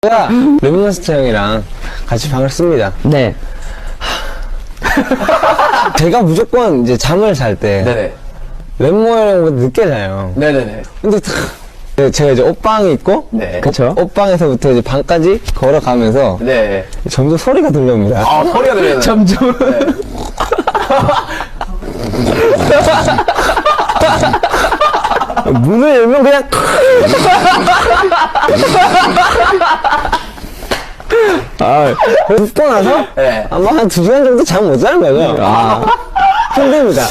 제가 랩몬스터 형이랑 같이 방을 씁니다. 네. 제가 무조건 이제 잠을 잘 때 네네. 랩몬 형보다 늦게 자요. 네네네. 근데 제가 이제 옷방이 있고 네. 그쵸. 옷방에서부터 이제 방까지 걸어가면서 네. 점점 소리가 들려옵니다. 아, 소리가 들려요. 점점. 문을 열면 그냥 그래서 눕고 나서 네. 아마 한 2시간 정도 잠 못 자는 거죠. 힘듭니다.